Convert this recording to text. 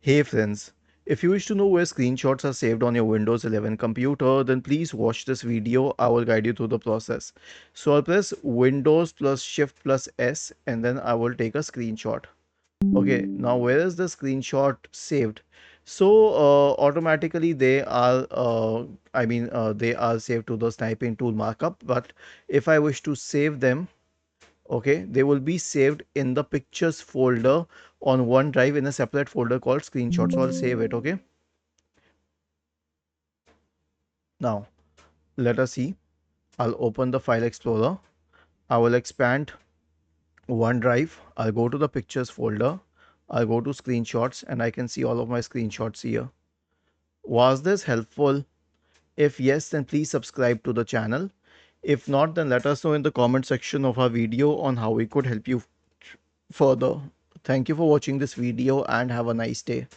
Hey friends, if you wish to know where screenshots are saved on your Windows 11 computer, then please watch this video. I will guide you through the process. So I'll press Windows plus Shift plus S and then I will take a screenshot. Okay, now where is the screenshot saved? So automatically they are saved to the sniping tool markup. But if I wish to save them, okay, they will be saved in the pictures folder on OneDrive in a separate folder called screenshots. So I'll save it. Okay, now let us see. I'll open the file explorer. I will expand OneDrive. I'll go to the pictures folder. I'll go to screenshots and I can see all of my screenshots here. Was this helpful? If yes, then please subscribe to the channel. If not, then let us know in the comment section of our video on how we could help you further. Thank you for watching this video and have a nice day.